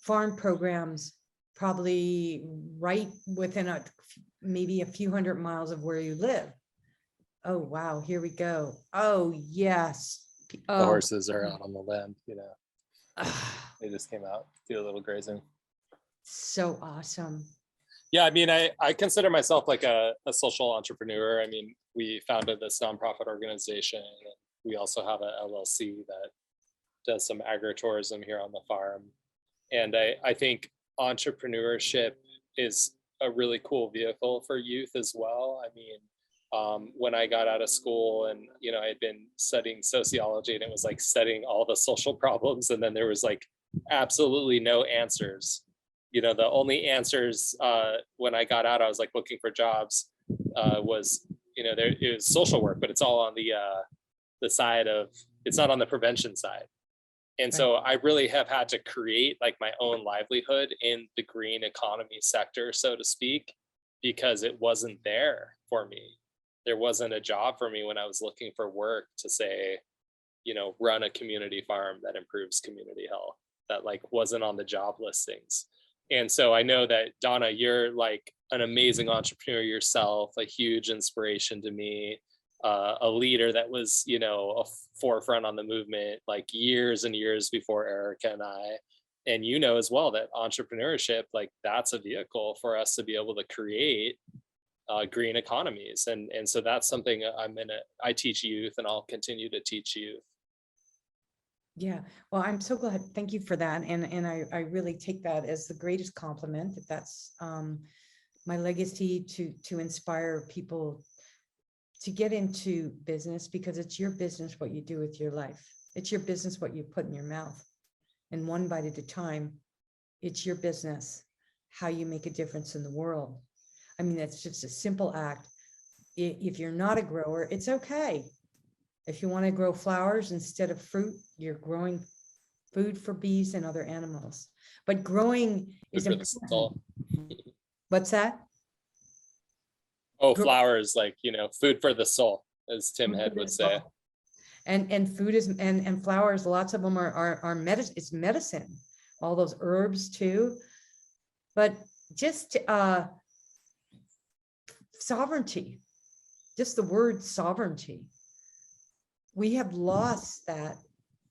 farm programs, probably right within maybe a few hundred miles of where you live. Oh, wow, here we go. Oh, yes. The horses are out on the land, they just came out, do a little grazing. So awesome. Yeah, I consider myself like a social entrepreneur. We founded this nonprofit organization. We also have an LLC that does some agritourism here on the farm. And I think entrepreneurship is a really cool vehicle for youth as well. When I got out of school and, I had been studying sociology, and it was like studying all the social problems. And then there was like absolutely no answers. The only answers when I got out, I was like looking for jobs, was, it was social work, but it's all on the side of, it's not on the prevention side. And so I really have had to create like my own livelihood in the green economy sector, so to speak, because it wasn't there for me. There wasn't a job for me when I was looking for work to say, run a community farm that improves community health. That like wasn't on the job listings. And so I know that, Donna, you're like an amazing entrepreneur yourself, a huge inspiration to me, a leader that was, a forefront on the movement like years and years before Erica and I. And as well that entrepreneurship, like that's a vehicle for us to be able to create green economies. And so that's something I teach youth, and I'll continue to teach youth. Yeah, well, I'm so glad. Thank you for that. And I really take that as the greatest compliment, that that's my legacy, to inspire people to get into business, because it's your business what you do with your life. It's your business what you put in your mouth. And one bite at a time, it's your business how you make a difference in the world. That's just a simple act. If you're not a grower, it's okay. If you want to grow flowers instead of fruit, you're growing food for bees and other animals. But growing is Food for the important. soul. What's that? Oh, Grow- flowers, like, food for the soul, as Tim Food Head for would the say. soul. And food is and flowers, lots of them are medicine, it's medicine, all those herbs too. But just sovereignty, just the word sovereignty. We have lost that,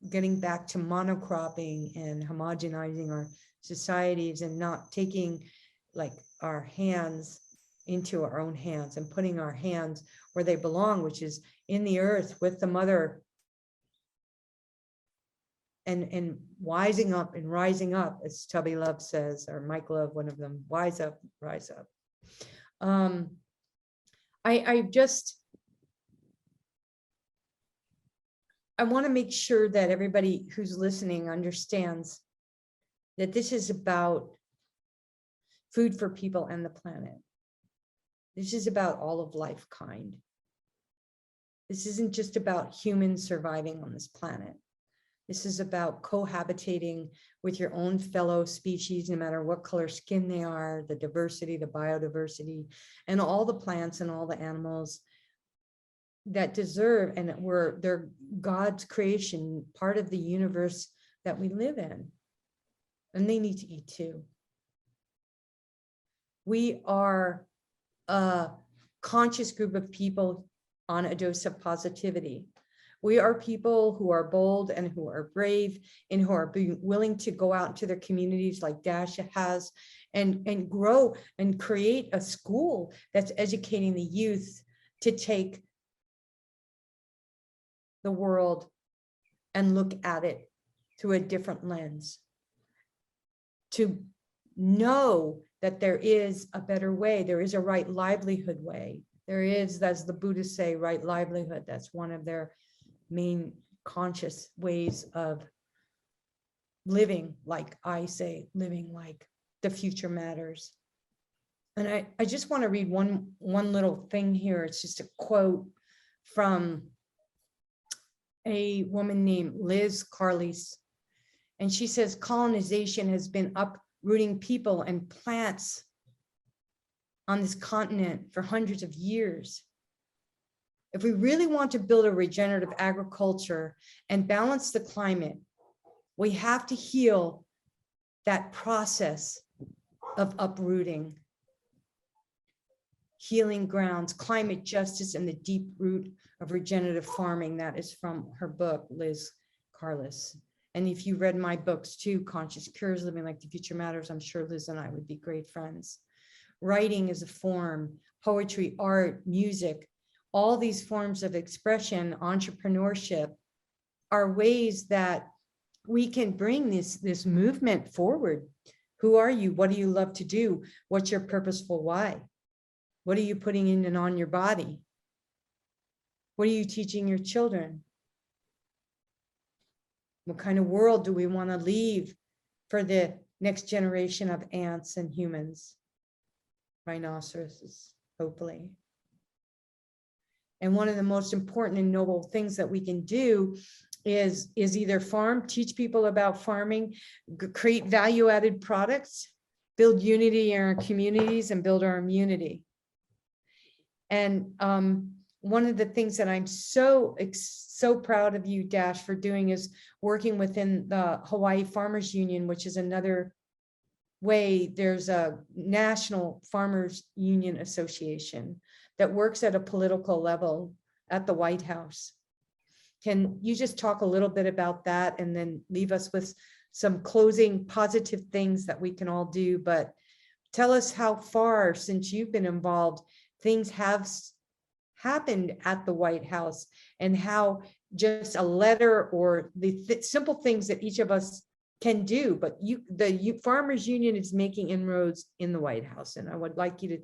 getting back to monocropping and homogenizing our societies and not taking like our hands into our own hands and putting our hands where they belong, which is in the earth with the mother, and wising up and rising up, as Tubby Love says, or Mike Love, one of them, wise up, rise up. I want to make sure that everybody who's listening understands that this is about food for people and the planet. This is about all of life kind. This isn't just about humans surviving on this planet. This is about cohabitating with your own fellow species, no matter what color skin they are, the diversity, the biodiversity, and all the plants and all the animals that deserve, and they're God's creation, part of the universe that we live in. And they need to eat too. We are a conscious group of people on a dose of positivity. We are people who are bold and who are brave and who are willing to go out into their communities like Dashiell has and grow and create a school that's educating the youth to take the world and look at it through a different lens, to know that there is a better way, there is a right livelihood way. There is, as the Buddhists say, right livelihood. That's one of their main conscious ways of living, like I say, living like the future matters. And I just want to read one little thing here. It's just a quote from a woman named Liz Carlise. And she says, colonization has been uprooting people and plants on this continent for hundreds of years. If we really want to build a regenerative agriculture and balance the climate, we have to heal that process of uprooting, healing grounds, climate justice, and the deep root of regenerative farming. That is from her book, Liz Carlise. And if you read my books too, Conscious Cures, Living Like the Future Matters, I'm sure Liz and I would be great friends. Writing is a form, poetry, art, music, all these forms of expression, entrepreneurship, are ways that we can bring this movement forward. Who are you? What do you love to do? What's your purposeful why? What are you putting in and on your body? What are you teaching your children? What kind of world do we want to leave for the next generation of ants and humans? Rhinoceroses, hopefully. And one of the most important and noble things that we can do is either teach people about farming, create value-added products, build unity in our communities, and build our immunity. And one of the things that I'm so proud of you, Dash, for doing is working within the Hawai'i Farmers Union, which is another way. There's a National Farmers Union Association that works at a political level at the White House. Can you just talk a little bit about that and then leave us with some closing positive things that we can all do? But tell us how far, since you've been involved, things have happened at the White House, and how just a letter or the simple things that each of us can do. But the Farmers Union is making inroads in the White House, and I would like you to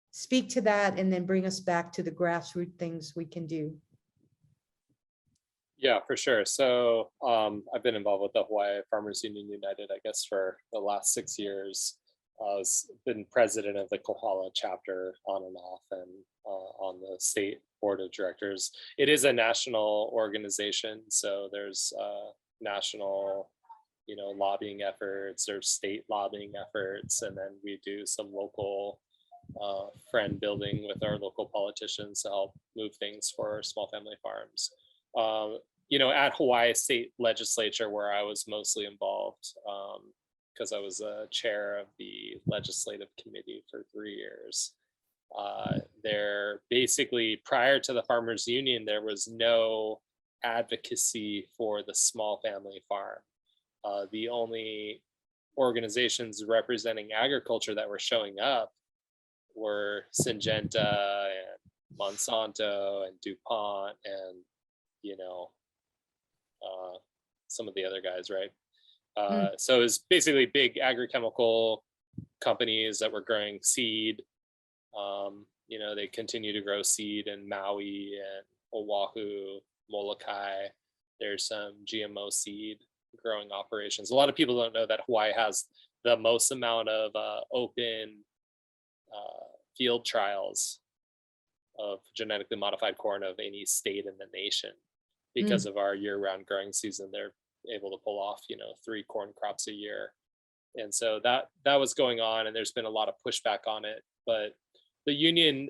speak to that and then bring us back to the grassroots things we can do. Yeah, for sure. So I've been involved with the Hawaii Farmers Union United, I guess, for the last 6 years. I've been president of the Kohala chapter on and off, and on the state board of directors. It is a national organization, so there's national lobbying efforts or state lobbying efforts. And then we do some local friend building with our local politicians to help move things for small family farms. At Hawaii State Legislature, where I was mostly involved, because I was a chair of the legislative committee for 3 years. There basically, prior to the Farmers Union, there was no advocacy for the small family farm. The only organizations representing agriculture that were showing up were Syngenta and Monsanto and DuPont and some of the other guys, right? So it was basically big agrochemical companies that were growing seed. They continue to grow seed in Maui and Oahu, Molokai. There's some GMO seed growing operations. A lot of people don't know that Hawaii has the most amount of open field trials of genetically modified corn of any state in the nation. Because of our year-round growing season, they're able to pull off 3 corn crops a year. And so that was going on, and there's been a lot of pushback on it. But the union's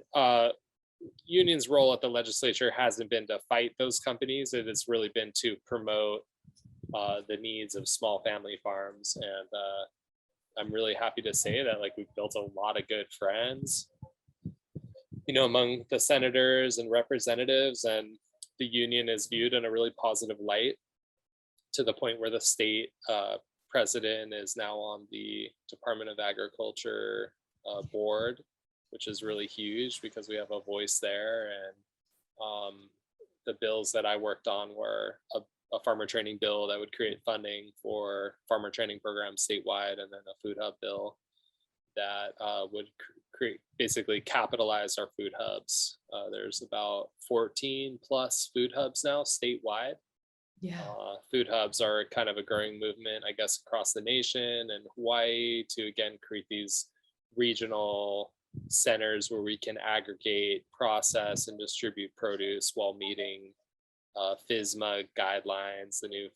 role at the legislature hasn't been to fight those companies. It has really been to promote the needs of small family farms. And I'm really happy to say that we've built a lot of good friends, among the senators and representatives, and the union is viewed in a really positive light, to the point where the state president is now on the Department of Agriculture board, which is really huge because we have a voice there. And the bills that I worked on were a farmer training bill that would create funding for farmer training programs statewide, and then a food hub bill that would basically capitalize our food hubs. There's about 14 plus food hubs now statewide. Yeah. Food hubs are kind of a growing movement, I guess, across the nation and Hawaii, to again create these regional centers where we can aggregate, process, and distribute produce while meeting FSMA guidelines, the new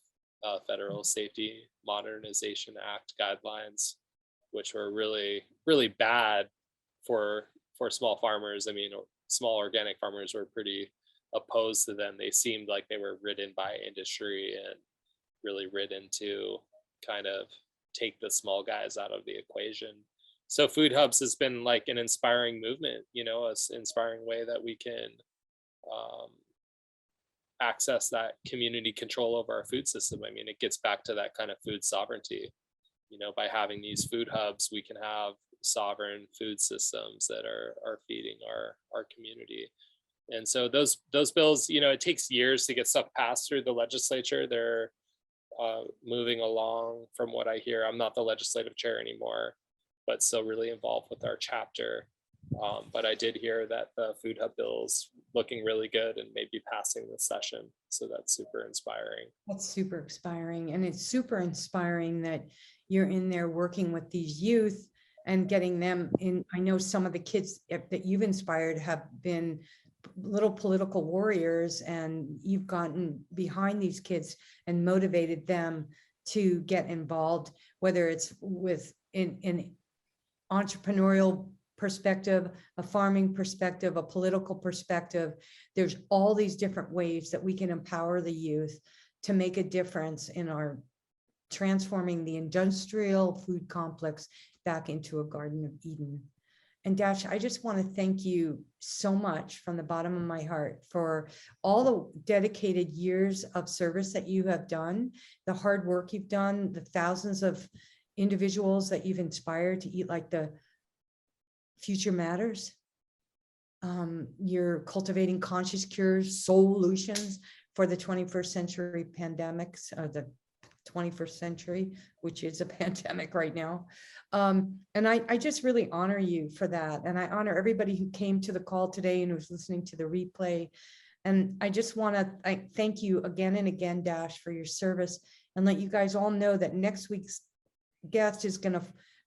Federal Safety Modernization Act guidelines, which were really, really bad for small farmers. I mean, small organic farmers were pretty opposed to them. They seemed like they were ridden by industry and really ridden to kind of take the small guys out of the equation. So food hubs has been like an inspiring movement, an inspiring way that we can access that community control over our food system. I mean, it gets back to that kind of food sovereignty. By having these food hubs, we can have sovereign food systems that are feeding our community. And so those bills, it takes years to get stuff passed through the legislature. They're moving along from what I hear. I'm not the legislative chair anymore, but still really involved with our chapter. But I did hear that the food hub bill's looking really good and maybe passing this session. So that's super inspiring. That's super inspiring. And it's super inspiring that you're in there working with these youth and getting them in. I know some of the kids that you've inspired have been little political warriors, and you've gotten behind these kids and motivated them to get involved, whether it's with in entrepreneurial perspective, a farming perspective, a political perspective. There's all these different ways that we can empower the youth to make a difference in our transforming the industrial food complex back into a Garden of Eden. And Dash, I just want to thank you so much from the bottom of my heart for all the dedicated years of service that you have done, the hard work you've done, the thousands of individuals that you've inspired to eat like the future matters. You're cultivating conscious cures, solutions for the 21st century pandemics, the 21st century, which is a pandemic right now. And I just really honor you for that. And I honor everybody who came to the call today and who's listening to the replay. And I just want to thank you again and again, Dash, for your service, and let you guys all know that next week's guest is going to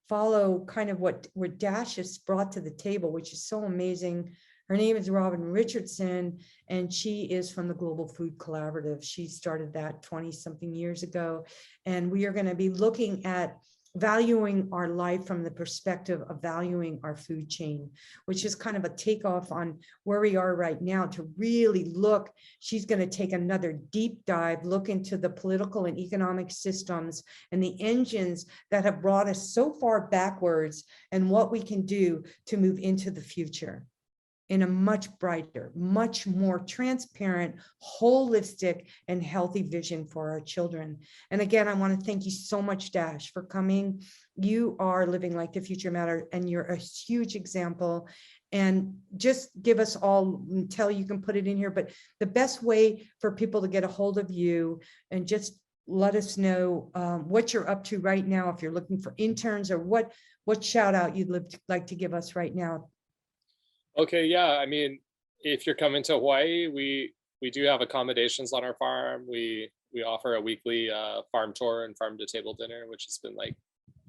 follow kind of what Dash has brought to the table, which is so amazing. Her name is Robin Richardson, and she is from the Global Food Collaborative. She started that 20-something years ago. And we are going to be looking at valuing our life from the perspective of valuing our food chain, which is kind of a takeoff on where we are right now to really look. She's going to take another deep dive, look into the political and economic systems and the engines that have brought us so far backwards and what we can do to move into the future in a much brighter, much more transparent, holistic, and healthy vision for our children. And again, I want to thank you so much, Dash, for coming. You are living like the future matter, and you're a huge example. And just give us all, until you can put it in here, but the best way for people to get a hold of you, and just let us know what you're up to right now, if you're looking for interns, or what shout out you'd like to give us right now. Okay, yeah. I mean, if you're coming to Hawaii, we do have accommodations on our farm. We offer a weekly farm tour and farm to table dinner, which has been like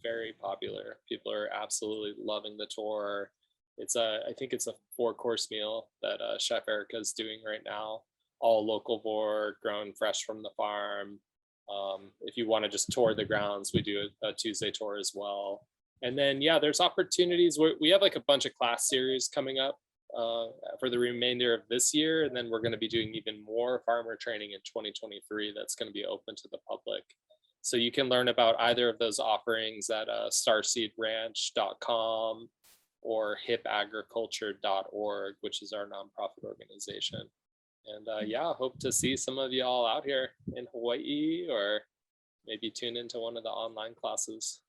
very popular. People are absolutely loving the tour. I think it's a 4-course meal that Chef Erica is doing right now, all local board, grown fresh from the farm. If you want to just tour the grounds, we do a Tuesday tour as well. And then, yeah, there's opportunities. We have like a bunch of class series coming up for the remainder of this year. And then we're going to be doing even more farmer training in 2023 that's going to be open to the public. So you can learn about either of those offerings at starseedranch.com or hipagriculture.org, which is our nonprofit organization. And yeah, hope to see some of you all out here in Hawaii, or maybe tune into one of the online classes.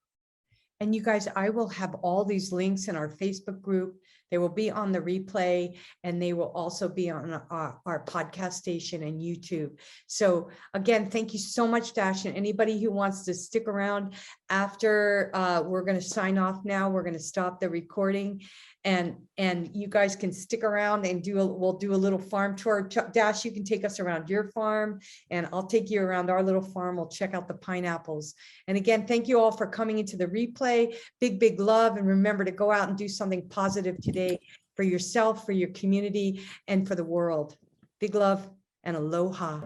And you guys, I will have all these links in our Facebook group. They will be on the replay, and they will also be on our podcast station and YouTube. So again, thank you so much, Dash. And anybody who wants to stick around after, we're going to sign off now. We're going to stop the recording, and you guys can stick around and we'll do a little farm tour. Dash, you can take us around your farm, and I'll take you around our little farm. We'll check out the pineapples. And again, thank you all for coming into the replay. Big love. And remember to go out and do something positive today for yourself, for your community, and for the world. Big love and aloha.